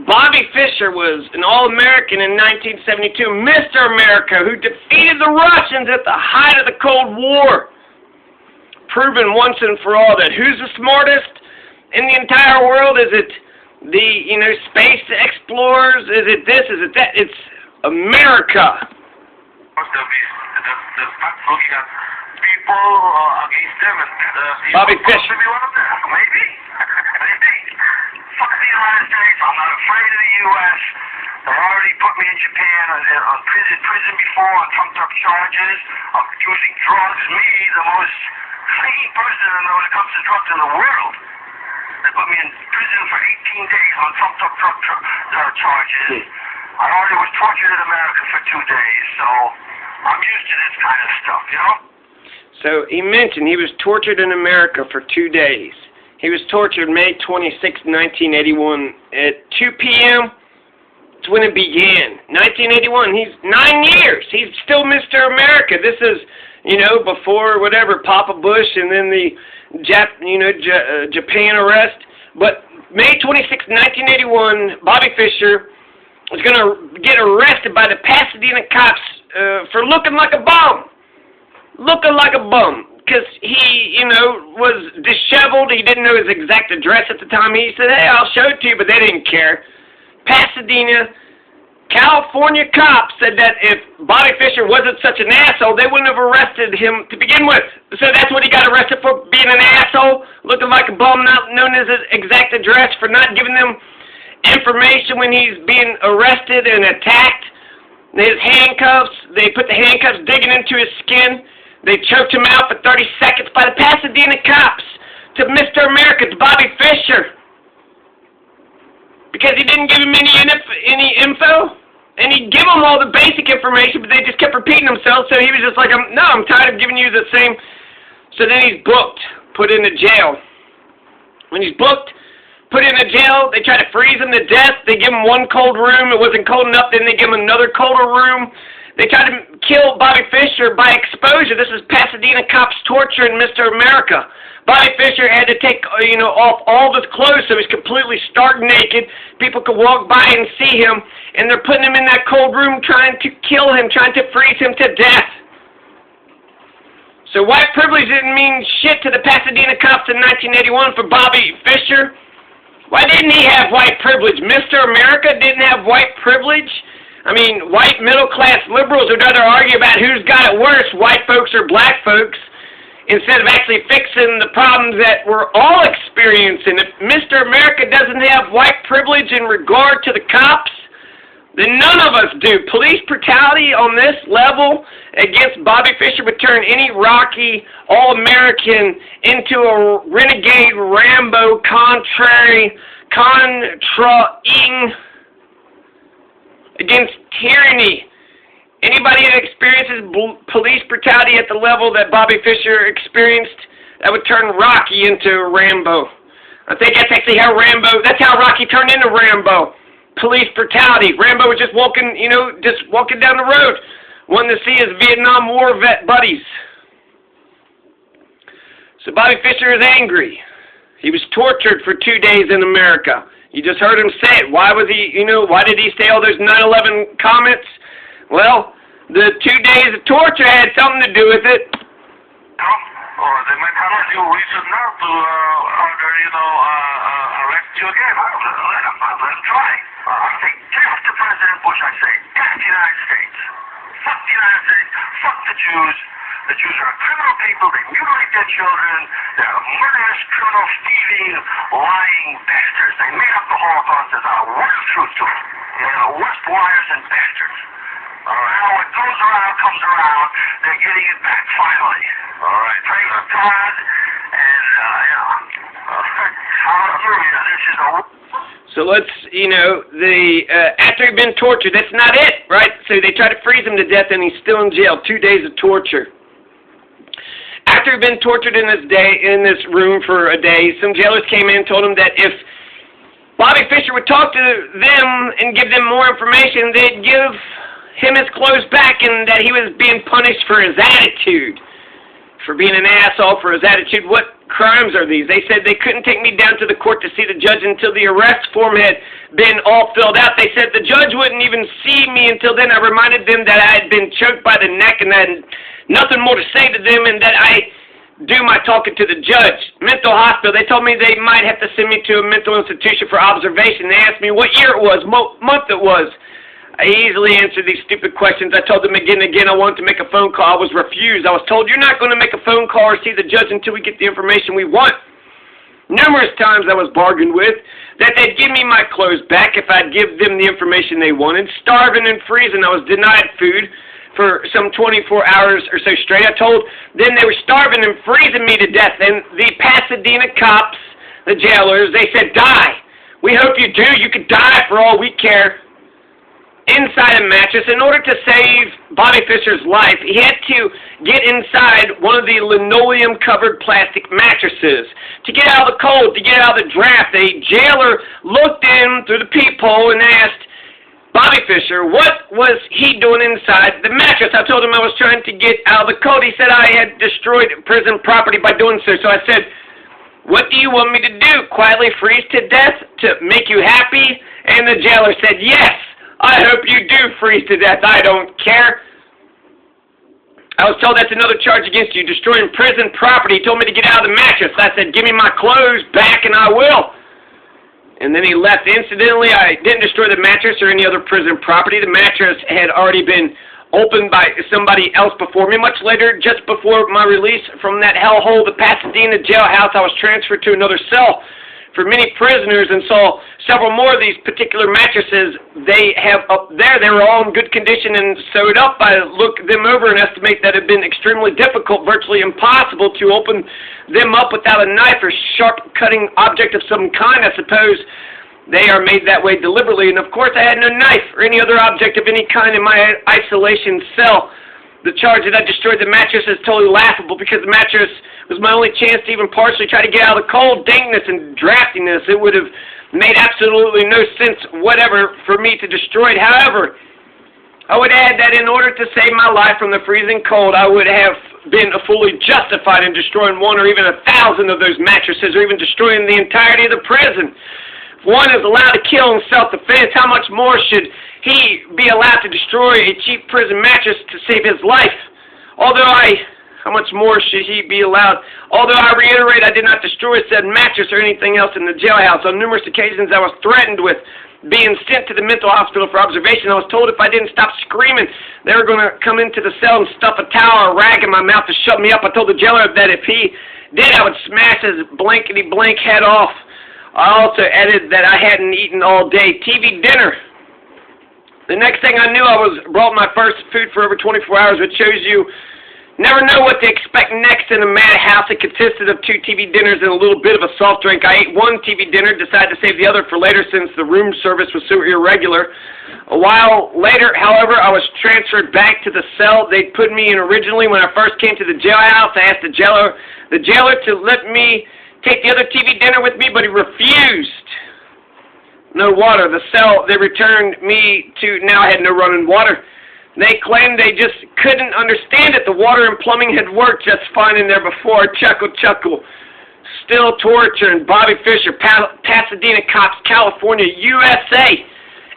Bobby Fischer was an All-American in 1972, Mr. America, who defeated the Russians at the height of the Cold War. Proven once and for all that who's the smartest in the entire world? Is it the, space explorers? Is it this? Is it that? It's America. The fact looking at people against them and Bobby Fischer. Maybe one of them. Maybe. Maybe. Fuck the United States. I'm not afraid of the U.S. They already put me in Japan on prison before on trumped up charges of using drugs. Me, the most clean person when it comes to drugs in the world. They put me in prison for 18 days on trumped up drug charges. I already was tortured in America for 2 days, so I'm used to this kind of stuff, So he mentioned he was tortured in America for 2 days. He was tortured May 26, 1981 at 2 p.m. That's when it began. 1981. He's 9 years. He's still Mr. America. This is, before whatever, Papa Bush and then the Japan arrest. But May 26, 1981, Bobby Fischer was going to get arrested by the Pasadena cops for looking like a bum. Looking like a bum. Because he, was disheveled. He didn't know his exact address at the time. He said, hey, I'll show it to you, but they didn't care. Pasadena, California cops said that if Bobby Fischer wasn't such an asshole, they wouldn't have arrested him to begin with. So that's what he got arrested for, being an asshole, looking like a bum, not knowing his exact address, for not giving them information when he's being arrested and attacked. His handcuffs, they put the handcuffs digging into his skin. They choked him out for 30 seconds by the Pasadena cops to Mr. America, to Bobby Fischer. Because he didn't give him any info. And he'd give them all the basic information, but they just kept repeating themselves. So he was just like, I'm tired of giving you the same. So then he's booked, put into jail. When he's booked, put into jail, they try to freeze him to death. They give him one cold room. It wasn't cold enough. Then they give him another colder room. They tried to kill Bobby Fischer by exposure. This is Pasadena cops torturing Mr. America. Bobby Fischer had to take, off all of his clothes so he's completely stark naked. People could walk by and see him, and they're putting him in that cold room trying to kill him, trying to freeze him to death. So white privilege didn't mean shit to the Pasadena cops in 1981 for Bobby Fischer. Why didn't he have white privilege? Mr. America didn't have white privilege? I mean, white middle-class liberals would rather argue about who's got it worse, white folks or black folks, instead of actually fixing the problems that we're all experiencing. If Mr. America doesn't have white privilege in regard to the cops, then none of us do. Police brutality on this level against Bobby Fischer would turn any Rocky All-American into a renegade Rambo contraing against tyranny. Anybody that experiences police brutality at the level that Bobby Fischer experienced, that would turn Rocky into Rambo. I think that's actually how that's how Rocky turned into Rambo. Police brutality. Rambo was just walking down the road, wanting to see his Vietnam War vet buddies. So Bobby Fischer is angry. He was tortured for 2 days in America. You just heard him say it. Why was he, why did he say all those 9/11 comments? Well, the 2 days of torture had something to do with it. Or they might have you reason now to arrest you again. Let them try. I say, death to President Bush. I say, death to the United States. Fuck the United States. Fuck the Jews. The Jews are criminal people. They mutilate their children. They're murderous, criminal, thieving, lying bastards. They made up the Holocaust. There's not a word of truth to it. They're the worst liars and bastards. Now what goes around comes around. They're getting it back finally. All right. Praise God. And, hallelujah. This is a... So let's, after he'd been tortured, that's not it, right? So they tried to freeze him to death, and he's still in jail. 2 days of torture. After he'd been tortured in this room for a day, some jailers came in and told him that if Bobby Fischer would talk to them and give them more information, they'd give him his clothes back, and that he was being punished for his attitude, for being an asshole, for his attitude. What crimes are these? They said they couldn't take me down to the court to see the judge until the arrest form had been all filled out. They said the judge wouldn't even see me until then. I reminded them that I had been choked by the neck and I had nothing more to say to them, and that I do my talking to the judge. Mental hospital. They told me they might have to send me to a mental institution for observation. They asked me what year it was, month it was. I easily answered these stupid questions. I told them again and again I wanted to make a phone call. I was refused. I was told, you're not going to make a phone call or see the judge until we get the information we want. Numerous times I was bargained with that they'd give me my clothes back if I'd give them the information they wanted. Starving and freezing, I was denied food for some 24 hours or so straight. I told them they were starving and freezing me to death. And the Pasadena cops, the jailers, they said, die. We hope you do. You could die for all we care. Inside a mattress. In order to save Bobby Fischer's life, he had to get inside one of the linoleum-covered plastic mattresses. To get out of the cold, to get out of the draft, a jailer looked in through the peephole and asked Bobby Fischer what was he doing inside the mattress. I told him I was trying to get out of the cold. He said I had destroyed prison property by doing so. So I said, what do you want me to do? Quietly freeze to death to make you happy? And the jailer said, yes. I hope you do freeze to death. I don't care. I was told that's another charge against you, destroying prison property. He told me to get out of the mattress. I said, give me my clothes back and I will. And then he left. Incidentally, I didn't destroy the mattress or any other prison property. The mattress had already been opened by somebody else before me. Much later, just before my release from that hellhole, the Pasadena jailhouse, I was transferred to another cell for many prisoners and saw several more of these particular mattresses they have up there. They were all in good condition and sewed up. I looked them over and estimate that it had been extremely difficult, virtually impossible to open them up without a knife or sharp cutting object of some kind. I suppose they are made that way deliberately. And of course I had no knife or any other object of any kind in my isolation cell. The charge that I destroyed the mattress is totally laughable because the mattress was my only chance to even partially try to get out of the cold, dankness, and draftiness. It would have made absolutely no sense whatever for me to destroy it. However, I would add that in order to save my life from the freezing cold, I would have been fully justified in destroying 1 or even 1,000 of those mattresses, or even destroying the entirety of the prison. If one is allowed to kill in self-defense, how much more should he be allowed to destroy a cheap prison mattress to save his life? How much more should he be allowed? Although I reiterate, I did not destroy said mattress or anything else in the jailhouse. On numerous occasions, I was threatened with being sent to the mental hospital for observation. I was told if I didn't stop screaming, they were going to come into the cell and stuff a towel or a rag in my mouth to shut me up. I told the jailer that if he did, I would smash his blankety-blank head off. I also added that I hadn't eaten all day. TV dinner. The next thing I knew, I was brought my first food for over 24 hours, which shows you never know what to expect next in a madhouse. It consisted of 2 TV dinners and a little bit of a soft drink. I ate 1 TV dinner, decided to save the other for later since the room service was so irregular. A while later, however, I was transferred back to the cell they'd put me in originally. When I first came to the jailhouse, I asked the jailer to let me take the other TV dinner with me, but he refused. No water. The cell they returned me to now had no running water. They claimed they just couldn't understand it. The water and plumbing had worked just fine in there before. Chuckle, chuckle. Still torturing Bobby Fischer, Pasadena cops, California, USA.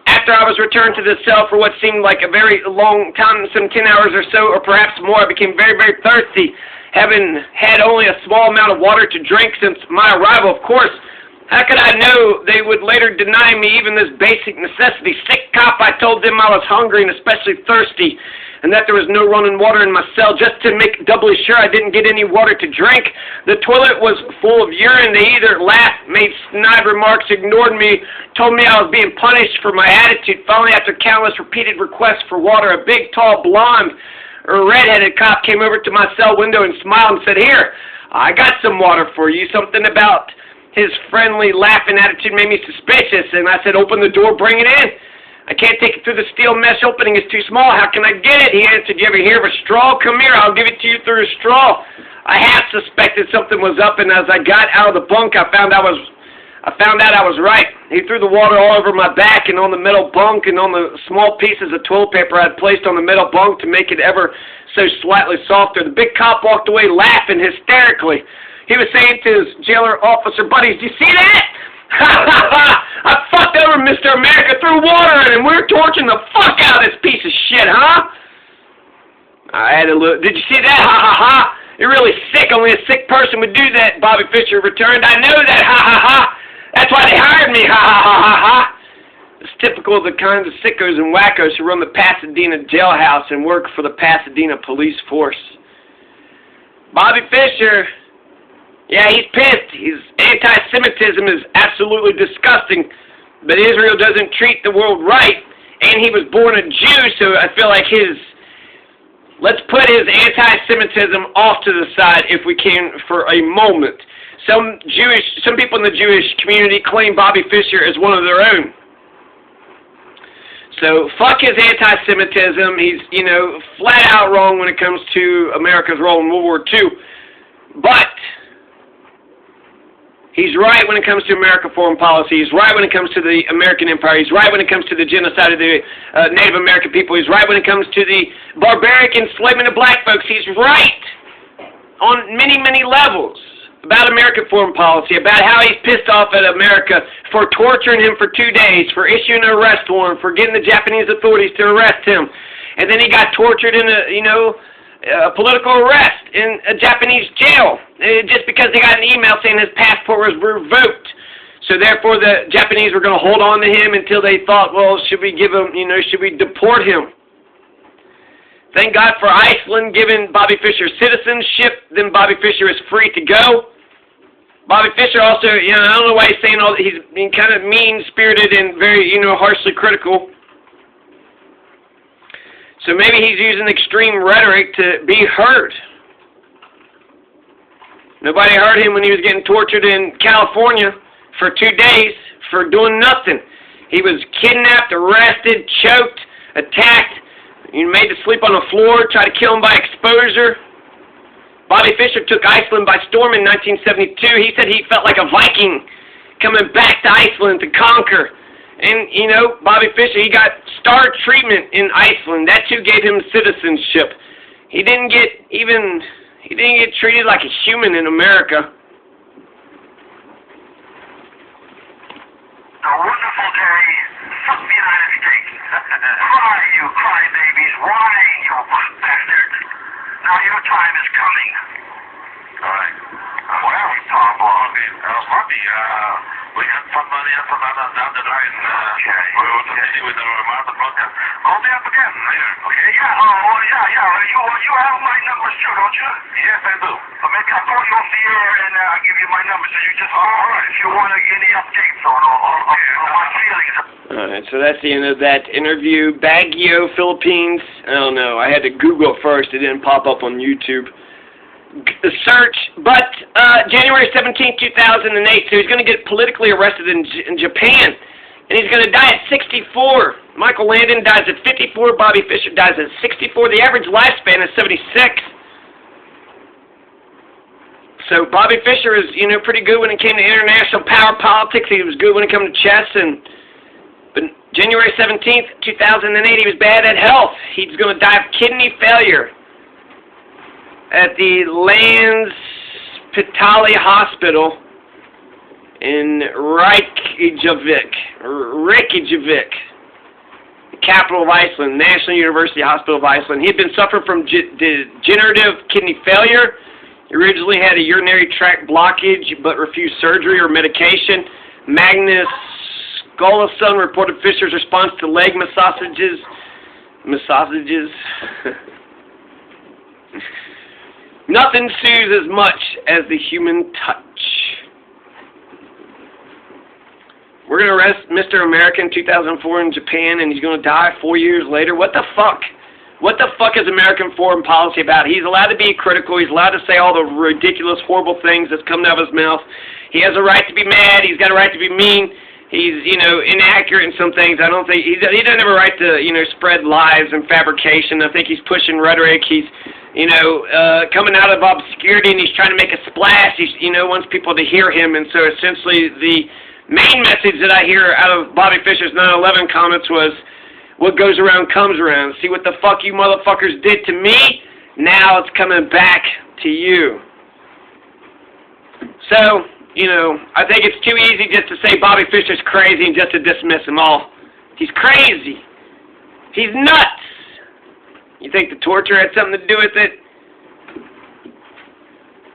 After I was returned to the cell for what seemed like a very long time, some 10 hours or so, or perhaps more, I became very, very thirsty, having had only a small amount of water to drink since my arrival. Of course, how could I know they would later deny me even this basic necessity? Sick cop, I told them I was hungry and especially thirsty, and that there was no running water in my cell. Just to make doubly sure I didn't get any water to drink, the toilet was full of urine. They either laughed, made snide remarks, ignored me, told me I was being punished for my attitude. Finally, after countless repeated requests for water, a big, tall, blonde or red-headed cop came over to my cell window and smiled and said, "Here, I got some water for you." Something about his friendly, laughing attitude made me suspicious, and I said, "Open the door, bring it in." "I can't take it through the steel mesh opening, it's too small. How can I get it?" He answered, "You ever hear of a straw? Come here, I'll give it to you through a straw." I half suspected something was up, and as I got out of the bunk, I found out I was right. He threw the water all over my back and on the metal bunk and on the small pieces of toilet paper I had placed on the metal bunk to make it ever so slightly softer. The big cop walked away laughing hysterically. he was saying to his jailer officer buddies, "Do you see that? I fucked over Mr. America, threw water at him. We're torching the fuck out of this piece of shit, huh?" I had a look. "Did you see that? Ha ha ha. You're really sick. Only a sick person would do that," Bobby Fischer returned. "I know that. Ha ha ha. That's why they hired me. Ha ha ha ha ha." It's typical of the kinds of sickos and wackos who run the Pasadena jailhouse and work for the Pasadena police force. Bobby Fischer, yeah, he's pissed. His anti-Semitism is absolutely disgusting, but Israel doesn't treat the world right, and he was born a Jew, so I feel like let's put his anti-Semitism off to the side if we can for a moment. Some people in the Jewish community claim Bobby Fischer as one of their own. So, fuck his anti-Semitism. He's, flat out wrong when it comes to America's role in World War II. But he's right when it comes to American foreign policy. He's right when it comes to the American empire. He's right when it comes to the genocide of the Native American people. He's right when it comes to the barbaric enslavement of black folks. He's right on many, many levels about American foreign policy, about how he's pissed off at America for torturing him for 2 days, for issuing an arrest warrant, for getting the Japanese authorities to arrest him. And then he got tortured in a political arrest in a Japanese jail, just because they got an email saying his passport was revoked. So therefore the Japanese were going to hold on to him until they thought, well, should we give him, should we deport him? Thank God for Iceland giving Bobby Fischer citizenship. Then Bobby Fischer is free to go. Bobby Fischer also, I don't know why he's saying all that. He's being kind of mean-spirited and very, harshly critical. So maybe he's using extreme rhetoric to be heard. Nobody heard him when he was getting tortured in California for 2 days for doing nothing. He was kidnapped, arrested, choked, attacked, made to sleep on the floor, tried to kill him by exposure. Bobby Fischer took Iceland by storm in 1972. He said he felt like a Viking coming back to Iceland to conquer. And, Bobby Fischer, he got star treatment in Iceland. That too gave him citizenship. He didn't get treated like a human in America. A wonderful day. Fuck the United States. Cry, you crybabies. Why, you bastards? Now your time is coming. All right. Well, Tom, Bobby, we got somebody else down the line. Okay. We will continue with our market broadcast. Call me up again later, okay? Yeah, you have my numbers too, don't you? Yes, I do. Maybe I'll call you off the air and I'll give you my numbers so you just call if you want any updates on my feelings. Alright, so that's the end of that interview. Baguio, Philippines. I don't know. I had to Google it first. It didn't pop up on YouTube. Search. But January 17, 2008, so he's going to get politically arrested in Japan. And he's going to die at 64. Michael Landon dies at 54. Bobby Fischer dies at 64. The average lifespan is 76. So Bobby Fischer is, pretty good when it came to international power politics. He was good when it came to chess. But January 17th, 2008, he was bad at health. He's going to die of kidney failure at the Landspitali Hospital in Reykjavik, the capital of Iceland, National University Hospital of Iceland. He had been suffering from degenerative kidney failure. He originally had a urinary tract blockage, but refused surgery or medication. Magnus Skulason reported Fischer's response to leg massages. Nothing soothes as much as the human touch. We're going to arrest Mr. America in 2004 in Japan, and he's going to die 4 years later. What the fuck? What the fuck is American foreign policy about? He's allowed to be critical. He's allowed to say all the ridiculous, horrible things that's coming out of his mouth. He has a right to be mad. He's got a right to be mean. He's, inaccurate in some things. I don't think he doesn't have a right to, spread lies and fabrication. I think he's pushing rhetoric. He's, coming out of obscurity, and he's trying to make a splash. He, wants people to hear him. And so essentially the main message that I hear out of Bobby Fischer's 9/11 comments was, what goes around comes around. See what the fuck you motherfuckers did to me? Now it's coming back to you. So, you know, I think it's too easy just to say Bobby Fischer's crazy and just to dismiss him all. He's crazy. He's nuts. You think the torture had something to do with it?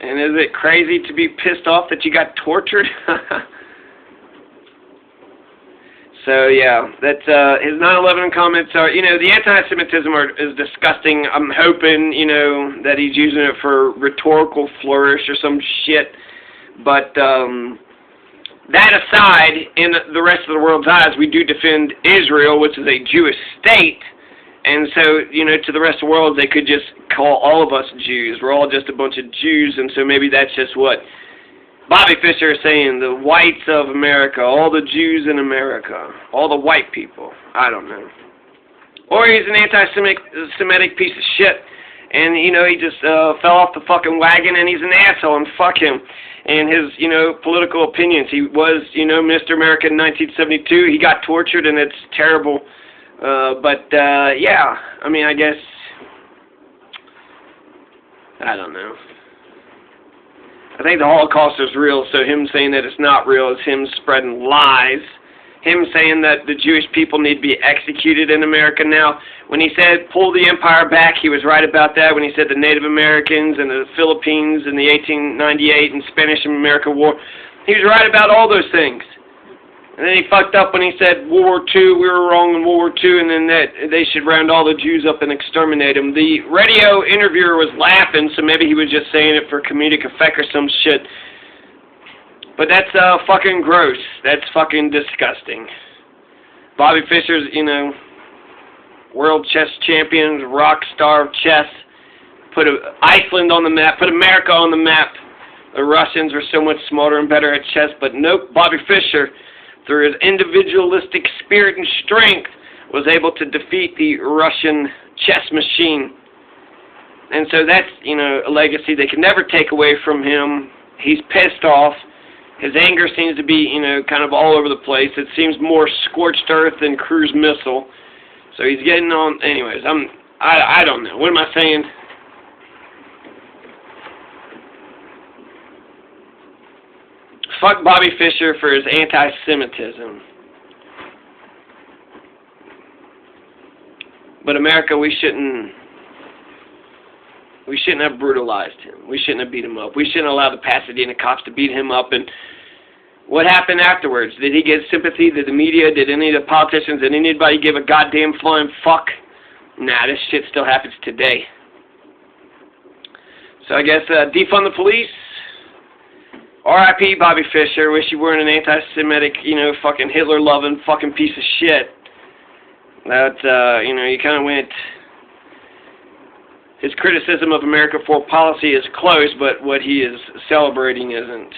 And is it crazy to be pissed off that you got tortured? So, yeah, that's, his 9/11 comments are, you know, the anti-Semitism is disgusting. I'm hoping, you know, that he's using it for rhetorical flourish or some shit. But, that aside, in the rest of the world's eyes, we do defend Israel, which is a Jewish state. And so, you know, to the rest of the world, they could just call all of us Jews. We're all just a bunch of Jews, and so maybe that's just what Bobby Fischer is saying, the whites of America, all the Jews in America, all the white people. I don't know. Or he's an anti-Semitic piece of shit, and, you know, he just fell off the fucking wagon, and he's an asshole, and fuck him. And his, you know, political opinions. He was, you know, Mr. America in 1972. He got tortured, and it's terrible. Yeah, I mean, I guess, I don't know. I think the Holocaust is real, so him saying that it's not real is him spreading lies. Him saying that the Jewish people need to be executed in America now. When he said pull the empire back, he was right about that. When he said the Native Americans and the Philippines in the 1898 and Spanish American War, he was right about all those things. And then he fucked up when he said World War II, we were wrong in World War II, and then that they should round all the Jews up and exterminate them. The radio interviewer was laughing, so maybe he was just saying it for comedic effect or some shit. But that's fucking gross. That's fucking disgusting. Bobby Fischer's, you know, world chess champion, rock star of chess, put Iceland on the map, put America on the map. The Russians were so much smarter and better at chess, but nope, Bobby Fischer, through his individualistic spirit and strength, was able to defeat the Russian chess machine. And so that's, you know, a legacy they can never take away from him. He's pissed off. His anger seems to be, you know, kind of all over the place. It seems more scorched earth than cruise missile. So he's getting on. Anyways, I don't know. What am I saying? Fuck Bobby Fischer for his anti-Semitism. But America, we shouldn't have brutalized him. We shouldn't have beat him up. We shouldn't allow the Pasadena cops to beat him up. And what happened afterwards? Did he get sympathy? Did the media? Did any of the politicians? Did anybody give a goddamn flying fuck? Nah, this shit still happens today. So I guess defund the police. R.I.P. Bobby Fischer. Wish you weren't an anti-Semitic, you know, fucking Hitler-loving fucking piece of shit. That, you know, you kind of went... His criticism of American foreign policy is close, but what he is celebrating isn't.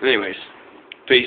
Anyways, peace.